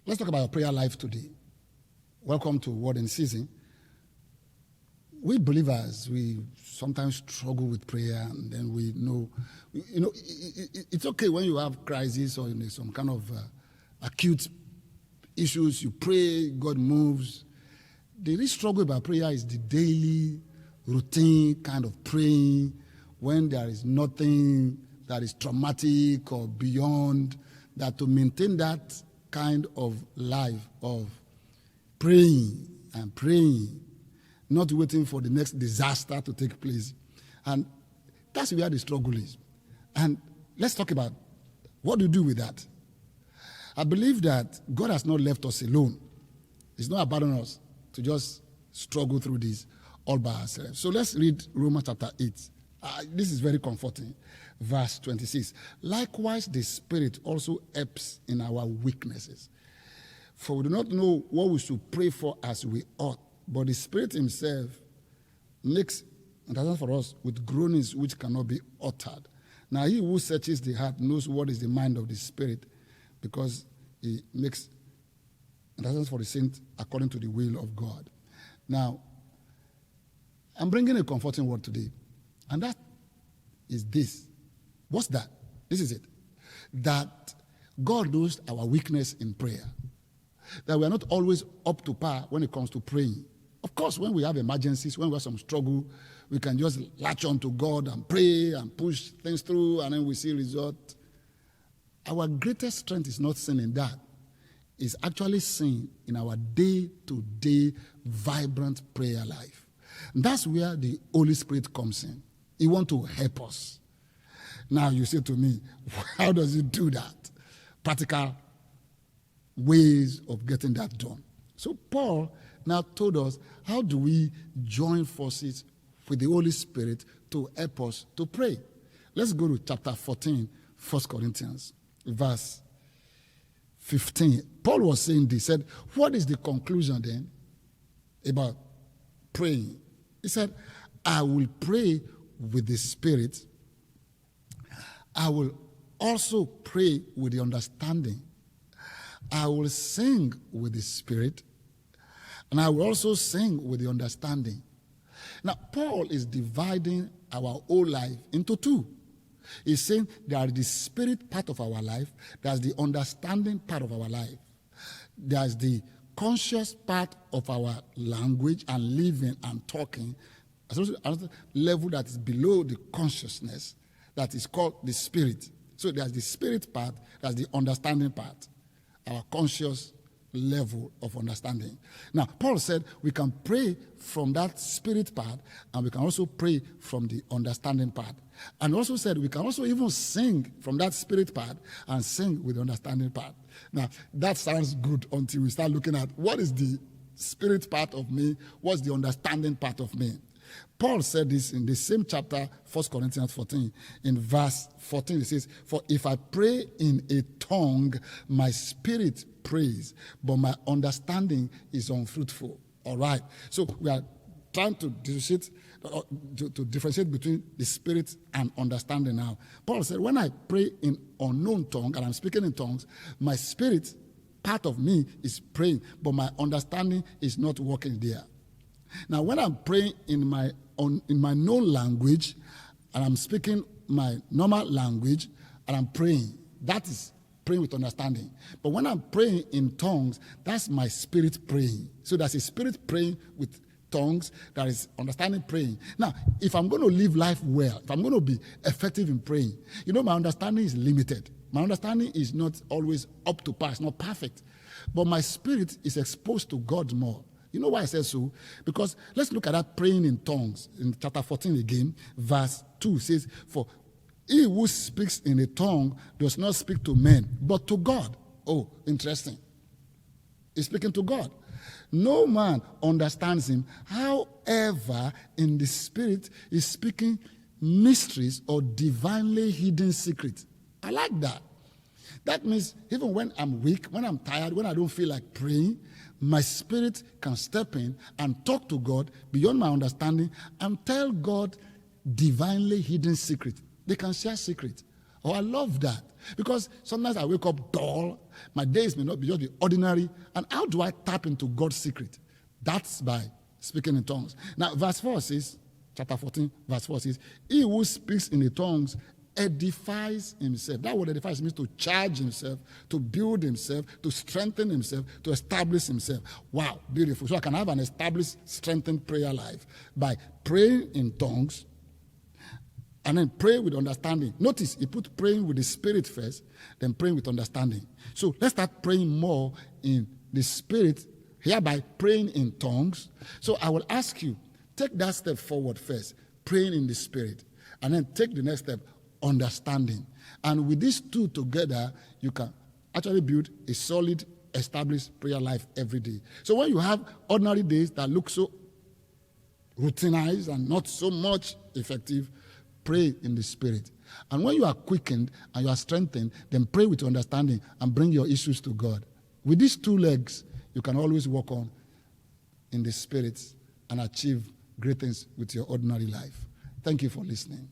Let's talk about your prayer life today. Welcome to Word in Season. We believers, we sometimes struggle with prayer, and then we know, it's okay when you have crisis or some kind of acute issues, you pray, God moves. The real struggle about prayer is the daily routine kind of praying when there is nothing that is traumatic or beyond that. To maintain that kind of life of praying and praying, not waiting for the next disaster to take place. And that's where the struggle is. And let's talk about what do you do with that. I believe that God has not left us alone. He's not abandoned us to just struggle through this all by ourselves. So let's read Romans chapter 8. This is very comforting. Verse 26. Likewise, the Spirit also helps in our weaknesses. For we do not know what we should pray for as we ought, but the Spirit himself makes intercession for us with groanings which cannot be uttered. Now he who searches the heart knows what is the mind of the Spirit, because he makes intercession for the saints according to the will of God. Now, I'm bringing a comforting word today, and that is this. What's that? This is it. That God knows our weakness in prayer. That we are not always up to par when it comes to praying. Of course, when we have emergencies, when we have some struggle, we can just latch on to God and pray and push things through, and then we see result. Our greatest strength is not seen in that. It's actually seen in our day-to-day vibrant prayer life. And that's where the Holy Spirit comes in. He wants to help us. Now you say to me, how does he do that? Practical ways of getting that done. So Paul now told us, how do we join forces with the Holy Spirit to help us to pray? Let's go to chapter 14, 1 Corinthians, verse 15. Paul was saying this, said, what is the conclusion then about praying? He said, I will pray with the Spirit. I will also pray with the understanding. I will sing with the Spirit, and I will also sing with the understanding. Now, Paul is dividing our whole life into two. He's saying there is the spirit part of our life, there's the understanding part of our life, there's the conscious part of our language and living and talking, another level that is below the consciousness that is called the spirit. So there's the spirit part, there's the understanding part, our conscious level of understanding. Now, Paul said we can pray from that spirit part, and we can also pray from the understanding part. And also said we can also even sing from that spirit part and sing with the understanding part. Now, that sounds good until we start looking at what is the spirit part of me, what's the understanding part of me. Paul said this in the same chapter, 1 Corinthians 14, in verse 14, it says, for if I pray in a tongue, my spirit prays, but my understanding is unfruitful. All right. So we are trying to differentiate between the spirit and understanding now. Paul said, when I pray in unknown tongue, and I'm speaking in tongues, my spirit, part of me, is praying, but my understanding is not working there. Now, when I'm praying in my known language, and I'm speaking my normal language, and I'm praying, that is praying with understanding. But when I'm praying in tongues, that's my spirit praying. So there's a spirit praying with tongues, that is understanding praying. Now, if I'm going to live life well, if I'm going to be effective in praying, my understanding is limited. My understanding is not always up to par, it's not perfect. But my spirit is exposed to God more. You know why I say so? Because let's look at that praying in tongues. In chapter 14 again, verse 2 says, for he who speaks in a tongue does not speak to men, but to God. Oh, interesting. He's speaking to God. No man understands him. However, in the spirit, he's speaking mysteries or divinely hidden secrets. I like that. That means even when I'm weak, when I'm tired, when I don't feel like praying, my spirit can step in and talk to God beyond my understanding and tell God divinely hidden secrets. They can share secrets. Oh, I love that. Because sometimes I wake up dull. My days may not be just the ordinary. And how do I tap into God's secret? That's by speaking in tongues. Now, verse 4 says, chapter 14, verse 4 says, he who speaks in the tongues edifies himself. That word edifies means to charge himself, to build himself, to strengthen himself, to establish himself. Wow, beautiful. So I can have an established, strengthened prayer life by praying in tongues and then pray with understanding. Notice he put praying with the Spirit first, then praying with understanding. So let's start praying more in the Spirit, hereby praying in tongues. So I will ask you, take that step forward first, praying in the Spirit, and then take the next step, understanding. And with these two together, you can actually build a solid, established prayer life every day. So when you have ordinary days that look so routinized and not so much effective, pray in the Spirit. And when you are quickened and you are strengthened, then pray with understanding and bring your issues to God. With these two legs, you can always walk on in the Spirit and achieve great things with your ordinary life. Thank you for listening.